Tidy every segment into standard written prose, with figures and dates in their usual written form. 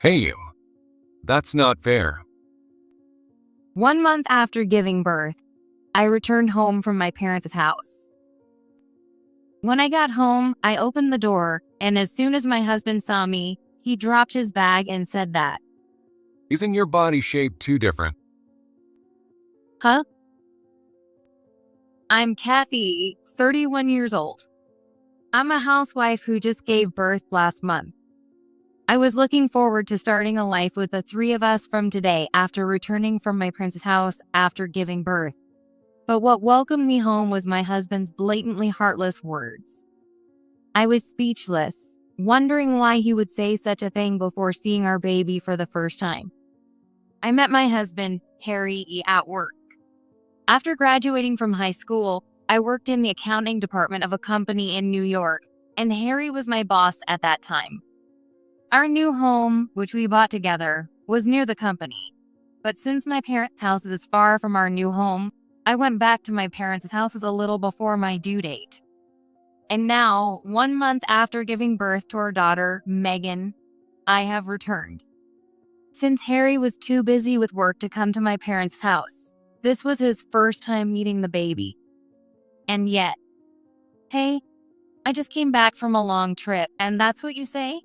Hey you. That's not fair. 1 month after giving birth, I returned home from my parents' house. When I got home, I opened the door, and as soon as my husband saw me, he dropped his bag and said that. Isn't your body shape too different? Huh? I'm Kathy, 31 years old. I'm a housewife who just gave birth last month. I was looking forward to starting a life with the three of us from today after returning from my parents' house after giving birth. But what welcomed me home was my husband's blatantly heartless words. I was speechless, wondering why he would say such a thing before seeing our baby for the first time. I met my husband, Harry, at work. After graduating from high school, I worked in the accounting department of a company in New York, and Harry was my boss at that time. Our new home, which we bought together, was near the company. But since my parents' house is far from our new home, I went back to my parents' houses a little before my due date. And now, 1 month after giving birth to our daughter, Megan, I have returned. Since Harry was too busy with work to come to my parents' house, this was his first time meeting the baby. And yet, hey, I just came back from a long trip, and that's what you say?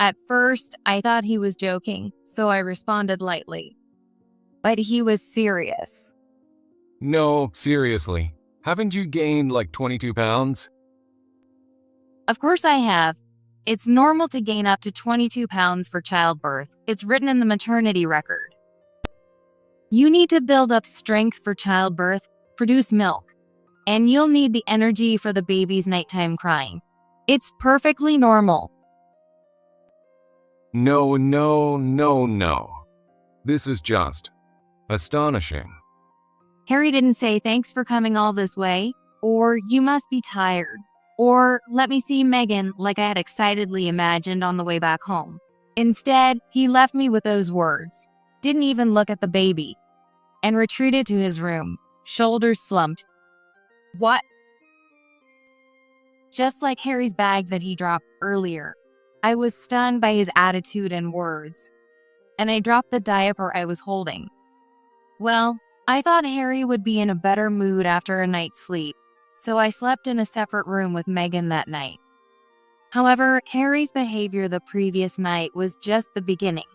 At first, I thought he was joking, so I responded lightly. But he was serious. No, seriously. Haven't you gained like 22 pounds? Of course I have. It's normal to gain up to 22 pounds for childbirth. It's written in the maternity record. You need to build up strength for childbirth, produce milk, and you'll need the energy for the baby's nighttime crying. It's perfectly normal. No. This is just astonishing. Harry didn't say thanks for coming all this way, or you must be tired, or let me see Megan like I had excitedly imagined on the way back home. Instead, he left me with those words, didn't even look at the baby, and retreated to his room, shoulders slumped. What? Just like Harry's bag that he dropped earlier, I was stunned by his attitude and words, and I dropped the diaper I was holding. Well, I thought Harry would be in a better mood after a night's sleep, so I slept in a separate room with Megan that night. However, Harry's behavior the previous night was just the beginning.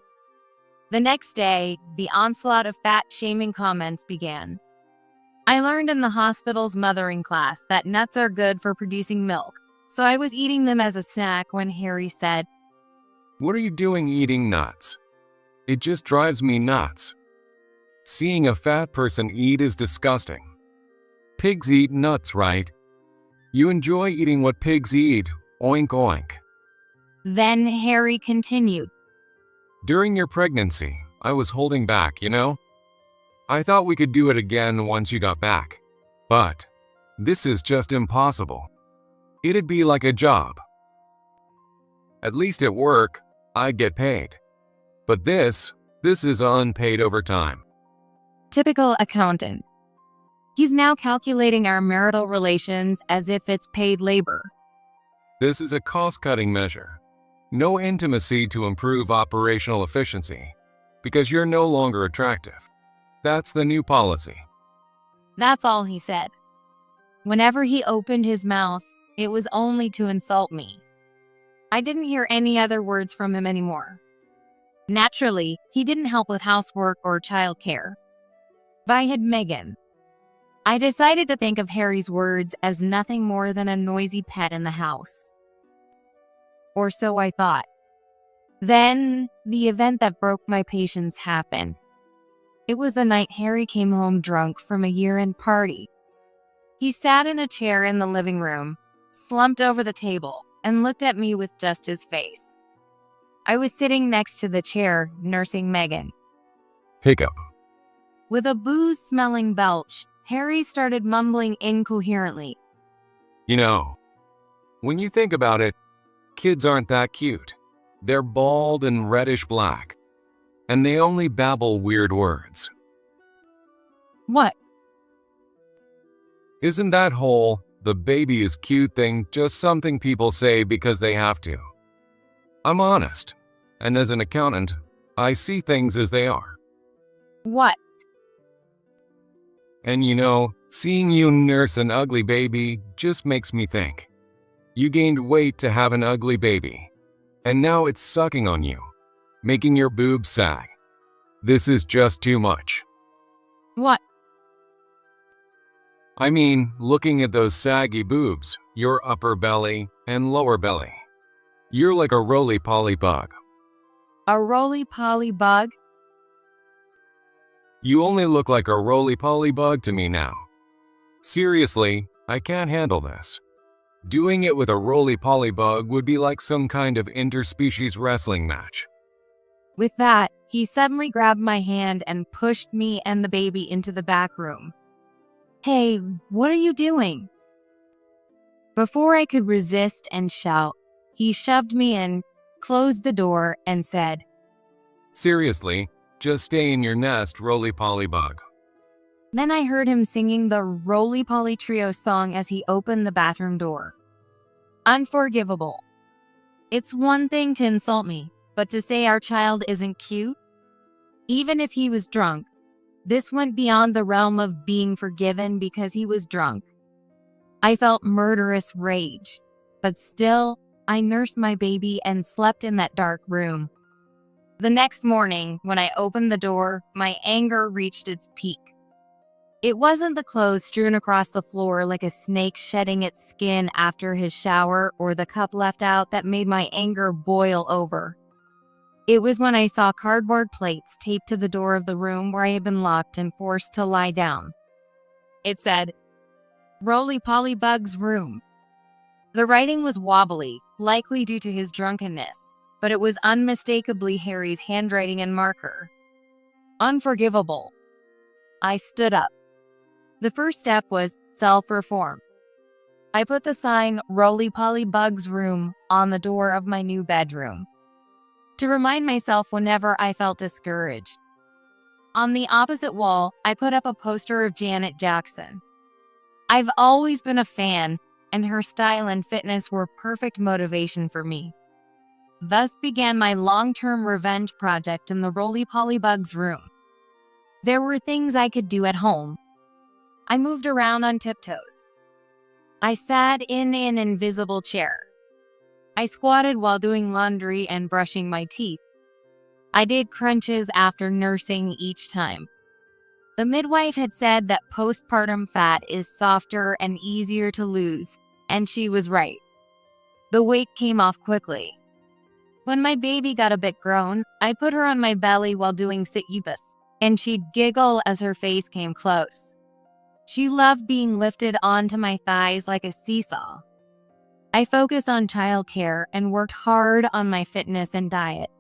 The next day, the onslaught of fat-shaming comments began. I learned in the hospital's mothering class that nuts are good for producing milk, so I was eating them as a snack when Harry said, What are you doing eating nuts? It just drives me nuts. Seeing a fat person eat is disgusting. Pigs eat nuts, right? You enjoy eating what pigs eat, oink oink. Then Harry continued. During your pregnancy, I was holding back, you know? I thought we could do it again once you got back. But this is just impossible. It'd be like a job. At least at work, I get paid. But this is unpaid overtime. Typical accountant. He's now calculating our marital relations as if it's paid labor. This is a cost-cutting measure. No intimacy to improve operational efficiency, because you're no longer attractive. That's the new policy. That's all he said. Whenever he opened his mouth, it was only to insult me. I didn't hear any other words from him anymore. Naturally, he didn't help with housework or childcare. But I had Megan. I decided to think of Harry's words as nothing more than a noisy pet in the house. Or so I thought. Then, the event that broke my patience happened. It was the night Harry came home drunk from a year-end party. He sat in a chair in the living room, slumped over the table, and looked at me with just his face. I was sitting next to the chair, nursing Megan. Hiccup. With a booze-smelling belch, Harry started mumbling incoherently. You know, when you think about it, kids aren't that cute. They're bald and reddish black, and they only babble weird words. What? Isn't that whole, the baby is cute thing just something people say because they have to? I'm honest, And as an accountant, I see things as they are. What? And you know, seeing you nurse an ugly baby just makes me think. You gained weight to have an ugly baby. And now it's sucking on you, making your boobs sag. This is just too much. What? I mean, looking at those saggy boobs, your upper belly and lower belly. You're like a roly-poly bug. A roly-poly bug? You only look like a roly-poly bug to me now. Seriously, I can't handle this. Doing it with a roly-poly bug would be like some kind of interspecies wrestling match. With that, he suddenly grabbed my hand and pushed me and the baby into the back room. Hey, what are you doing? Before I could resist and shout, he shoved me in, closed the door, and said, Seriously, just stay in your nest, roly-poly bug. Then I heard him singing the Roly-Poly Trio song as he opened the bathroom door. Unforgivable. It's one thing to insult me, but to say our child isn't cute? Even if he was drunk, this went beyond the realm of being forgiven because he was drunk. I felt murderous rage, but still, I nursed my baby and slept in that dark room. The next morning, when I opened the door, my anger reached its peak. It wasn't the clothes strewn across the floor like a snake shedding its skin after his shower or the cup left out that made my anger boil over. It was when I saw cardboard plates taped to the door of the room where I had been locked and forced to lie down. It said, Roly-Poly Bug's room. The writing was wobbly, likely due to his drunkenness, but it was unmistakably Harry's handwriting and marker. Unforgivable. I stood up. The first step was self-reform. I put the sign Roly-Poly Bug's room on the door of my new bedroom to remind myself whenever I felt discouraged. On the opposite wall, I put up a poster of Janet Jackson. I've always been a fan, and her style and fitness were perfect motivation for me. Thus began my long-term revenge project in the Roly-Poly Bug's room. There were things I could do at home. I moved around on tiptoes. I sat in an invisible chair. I squatted while doing laundry and brushing my teeth. I did crunches after nursing each time. The midwife had said that postpartum fat is softer and easier to lose, and she was right. The weight came off quickly. When my baby got a bit grown, I'd put her on my belly while doing sit-upus, and she'd giggle as her face came close. She loved being lifted onto my thighs like a seesaw. I focused on childcare and worked hard on my fitness and diet.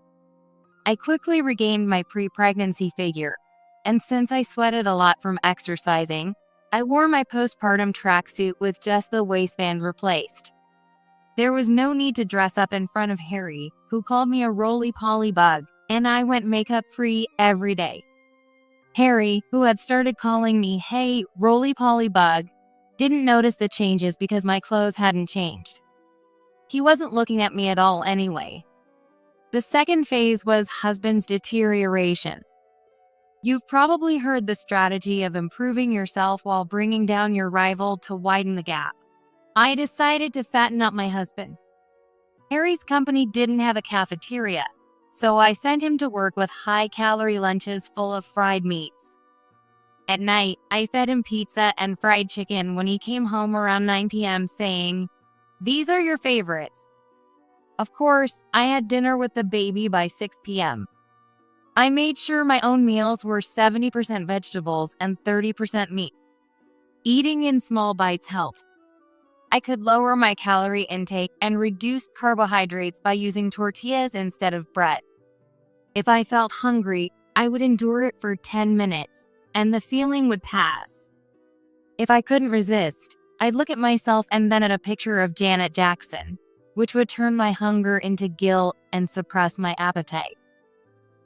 I quickly regained my pre-pregnancy figure, and since I sweated a lot from exercising, I wore my postpartum tracksuit with just the waistband replaced. There was no need to dress up in front of Harry, who called me a roly-poly bug, and I went makeup-free every day. Harry, who had started calling me, hey, roly-poly bug, didn't notice the changes because my clothes hadn't changed. He wasn't looking at me at all anyway. The second phase was husband's deterioration. You've probably heard the strategy of improving yourself while bringing down your rival to widen the gap. I decided to fatten up my husband. Harry's company didn't have a cafeteria, so I sent him to work with high-calorie lunches full of fried meats. At night, I fed him pizza and fried chicken when he came home around 9 p.m. saying, "These are your favorites." Of course, I had dinner with the baby by 6 p.m. I made sure my own meals were 70% vegetables and 30% meat. Eating in small bites helped. I could lower my calorie intake and reduce carbohydrates by using tortillas instead of bread. If I felt hungry, I would endure it for 10 minutes, and the feeling would pass. If I couldn't resist, I'd look at myself and then at a picture of Janet Jackson, which would turn my hunger into guilt and suppress my appetite.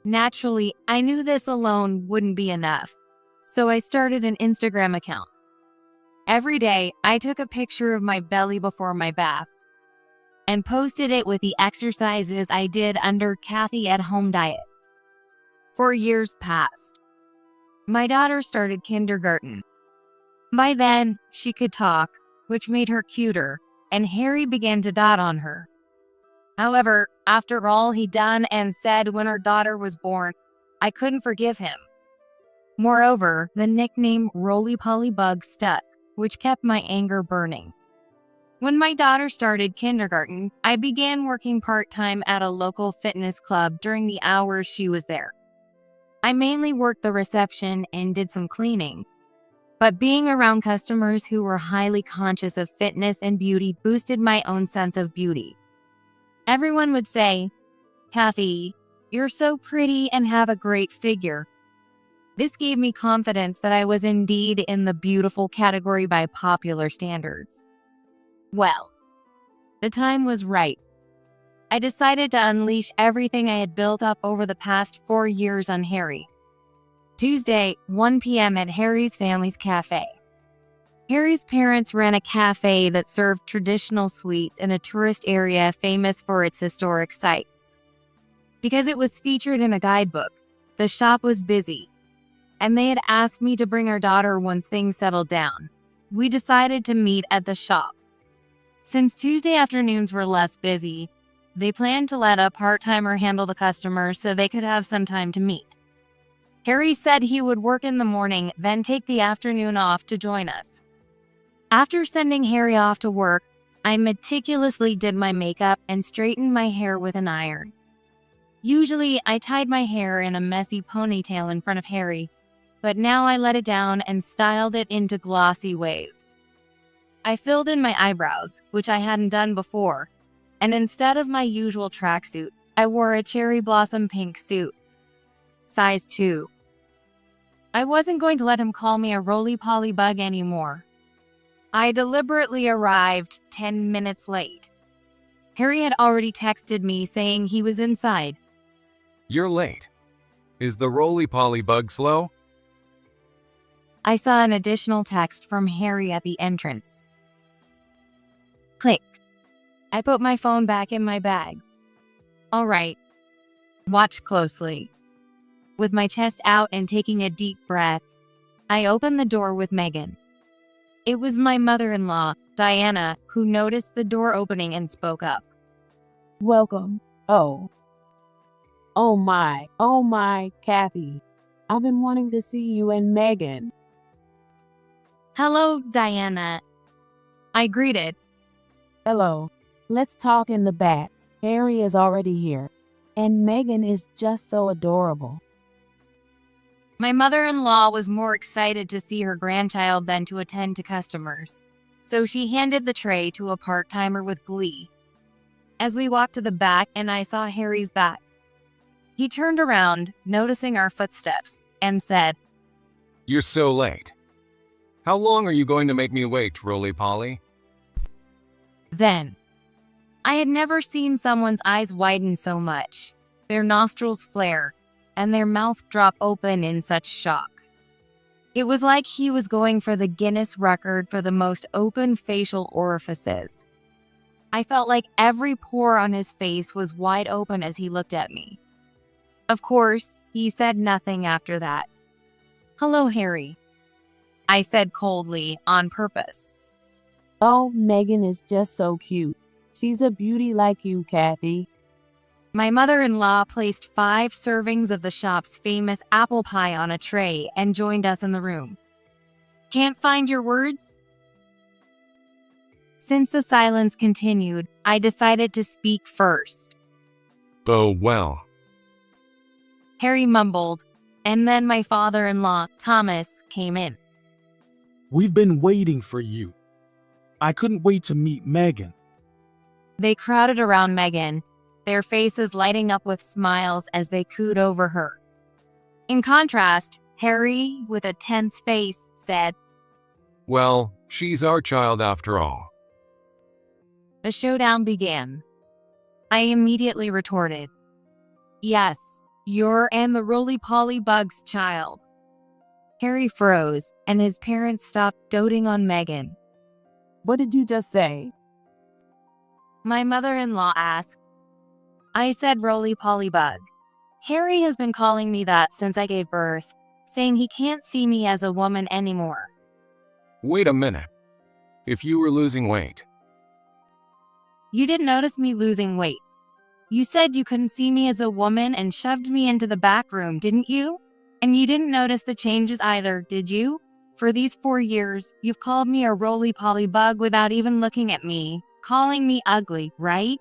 Naturally, I knew this alone wouldn't be enough, so I started an Instagram account. Every day, I took a picture of my belly before my bath. and posted it with the exercises I did under Kathy at Home Diet. 4 years passed. My daughter started kindergarten. By then, she could talk, which made her cuter, and Harry began to dot on her. However, after all he'd done and said when our daughter was born, I couldn't forgive him. Moreover, the nickname Roly-Poly Bug stuck, which kept my anger burning. When my daughter started kindergarten, I began working part-time at a local fitness club during the hours she was there. I mainly worked the reception and did some cleaning. But being around customers who were highly conscious of fitness and beauty boosted my own sense of beauty. Everyone would say, "Kathy, you're so pretty and have a great figure." This gave me confidence that I was indeed in the beautiful category by popular standards. Well, the time was right. I decided to unleash everything I had built up over the past 4 years on Harry. Tuesday, 1 p.m. at Harry's family's cafe. Harry's parents ran a cafe that served traditional sweets in a tourist area famous for its historic sites. Because it was featured in a guidebook, the shop was busy, and they had asked me to bring our daughter once things settled down. We decided to meet at the shop. Since Tuesday afternoons were less busy, they planned to let a part-timer handle the customers so they could have some time to meet. Harry said he would work in the morning, then take the afternoon off to join us. After sending Harry off to work, I meticulously did my makeup and straightened my hair with an iron. Usually, I tied my hair in a messy ponytail in front of Harry, but now I let it down and styled it into glossy waves. I filled in my eyebrows, which I hadn't done before, and instead of my usual tracksuit, I wore a cherry blossom pink suit. Size 2. I wasn't going to let him call me a roly-poly bug anymore. I deliberately arrived 10 minutes late. Harry had already texted me saying he was inside. You're late. Is the roly-poly bug slow? I saw an additional text from Harry at the entrance. Click. I put my phone back in my bag. All right. Watch closely. With my chest out and taking a deep breath, I opened the door with Megan. It was my mother-in-law, Diana, who noticed the door opening and spoke up. Welcome. Oh my, Kathy. I've been wanting to see you and Megan. Hello, Diana. I greeted. Hello. Let's talk in the back. Harry is already here. And Megan is just so adorable. My mother-in-law was more excited to see her grandchild than to attend to customers, so she handed the tray to a part-timer with glee. As we walked to the back and I saw Harry's back, he turned around, noticing our footsteps, and said, You're so late. How long are you going to make me wait, roly-poly? Then, I had never seen someone's eyes widen so much, their nostrils flare, and their mouth drop open in such shock. It was like he was going for the Guinness record for the most open facial orifices. I felt like every pore on his face was wide open as he looked at me. Of course, he said nothing after that. Hello, Harry, I said coldly, on purpose. Oh, Megan is just so cute. She's a beauty like you, Kathy. My mother-in-law placed 5 servings of the shop's famous apple pie on a tray and joined us in the room. Can't find your words? Since the silence continued, I decided to speak first. Oh, well. Harry mumbled, and then my father-in-law, Thomas, came in. We've been waiting for you. I couldn't wait to meet Megan. They crowded around Megan, their faces lighting up with smiles as they cooed over her. In contrast, Harry, with a tense face, said, Well, she's our child after all. The showdown began. I immediately retorted, Yes, you're and the roly-poly bug's child. Harry froze, and his parents stopped doting on Megan. What did you just say? My mother-in-law asked. I said roly-poly bug. Harry has been calling me that since I gave birth, saying he can't see me as a woman anymore. Wait a minute. If you were losing weight, You didn't notice me losing weight. You said you couldn't see me as a woman and shoved me into the back room, didn't you? And you didn't notice the changes either, did you? For these 4 years, you've called me a roly-poly bug without even looking at me, calling me ugly, right?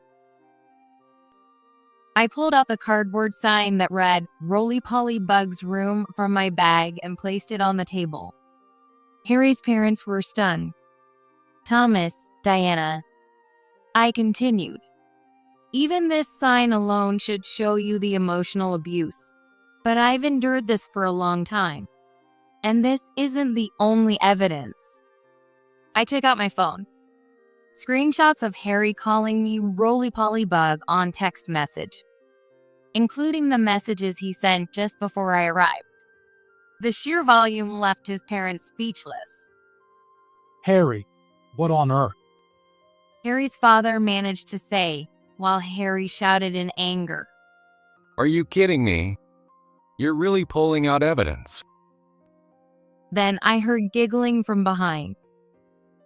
I pulled out the cardboard sign that read Roly-Poly Bug's Room from my bag and placed it on the table. Harry's parents were stunned. Thomas, Diana. I continued. Even this sign alone should show you the emotional abuse. But I've endured this for a long time. And this isn't the only evidence. I took out my phone. Screenshots of Harry calling me roly-poly bug on text message, including the messages he sent just before I arrived. The sheer volume left his parents speechless. Harry, what on earth? Harry's father managed to say, while Harry shouted in anger. are you kidding me? You're really pulling out evidence. Then I heard giggling from behind.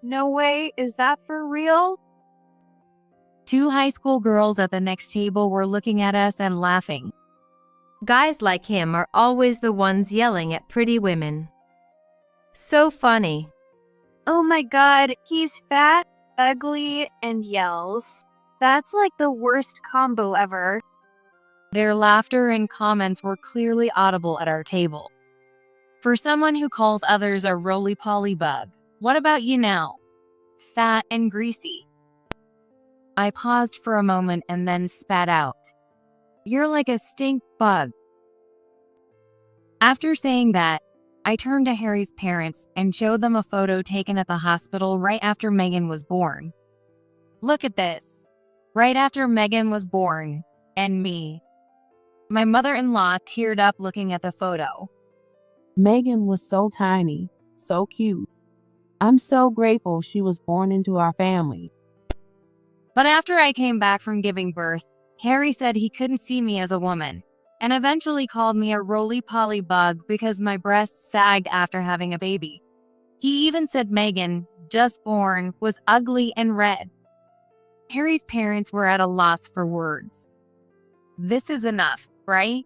No way, is that for real? 2 high school girls at the next table were looking at us and laughing. Guys like him are always the ones yelling at pretty women. So funny. Oh my god, he's fat, ugly, and yells. That's like the worst combo ever. Their laughter and comments were clearly audible at our table. For someone who calls others a roly-poly bug, what about you now? Fat and greasy. I paused for a moment and then spat out. You're like a stink bug. After saying that, I turned to Harry's parents and showed them a photo taken at the hospital right after Megan was born. Look at this. Right after Megan was born, and me. My mother-in-law teared up looking at the photo. Megan was so tiny, so cute. I'm so grateful she was born into our family. But after I came back from giving birth, Harry said he couldn't see me as a woman, and eventually called me a roly-poly bug because my breasts sagged after having a baby. He even said Megan, just born, was ugly and red. Harry's parents were at a loss for words. This is enough, right?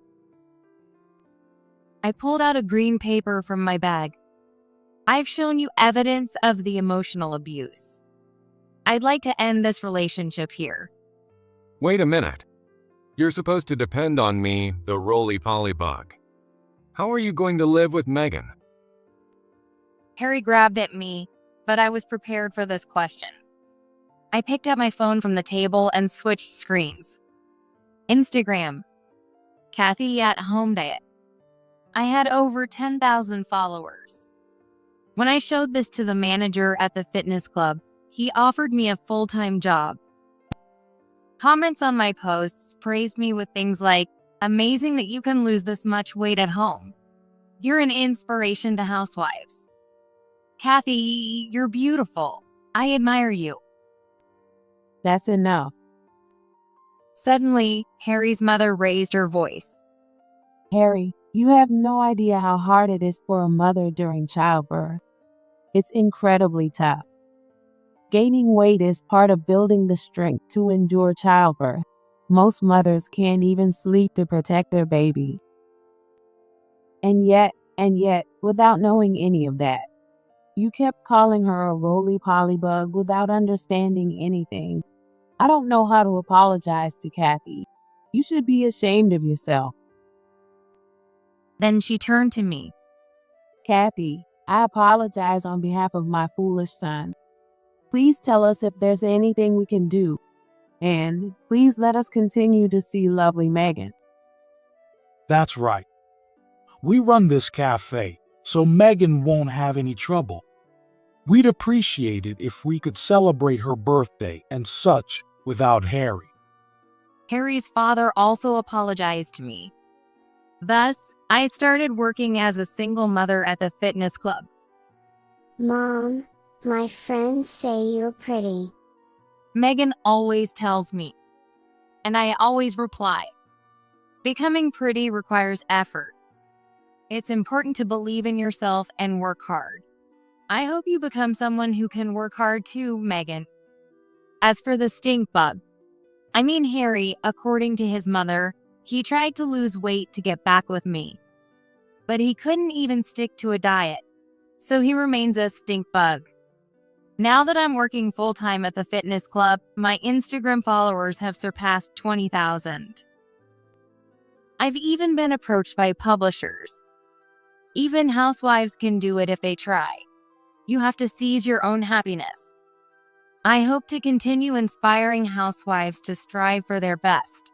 I pulled out a green paper from my bag. I've shown you evidence of the emotional abuse. I'd like to end this relationship here. Wait a minute. You're supposed to depend on me, the roly-poly bug. How are you going to live with Megan? Harry grabbed at me, but I was prepared for this question. I picked up my phone from the table and switched screens. Instagram. Kathy at home diet. I had over 10,000 followers. When I showed this to the manager at the fitness club, he offered me a full-time job. Comments on my posts praised me with things like, amazing that you can lose this much weight at home. You're an inspiration to housewives. Kathy, you're beautiful. I admire you. That's enough. Suddenly, Harry's mother raised her voice. Harry, you have no idea how hard it is for a mother during childbirth. It's incredibly tough. Gaining weight is part of building the strength to endure childbirth. Most mothers can't even sleep to protect their baby. And yet, without knowing any of that, you kept calling her a roly-poly bug without understanding anything. I don't know how to apologize to Kathy. You should be ashamed of yourself. Then she turned to me. Kathy, I apologize on behalf of my foolish son. Please tell us if there's anything we can do. And please let us continue to see lovely Megan. That's right. We run this cafe, so Megan won't have any trouble. We'd appreciate it if we could celebrate her birthday and such without Harry. Harry's father also apologized to me. Thus, I started working as a single mother at the fitness club. Mom, my friends say you're pretty. Megan always tells me, and I always reply. Becoming pretty requires effort. It's important to believe in yourself and work hard. I hope you become someone who can work hard too, Megan. As for the stink bug, Harry, according to his mother, he tried to lose weight to get back with me. But he couldn't even stick to a diet, so he remains a stink bug. Now that I'm working full-time at the fitness club, my Instagram followers have surpassed 20,000. I've even been approached by publishers. Even housewives can do it if they try. You have to seize your own happiness. I hope to continue inspiring housewives to strive for their best.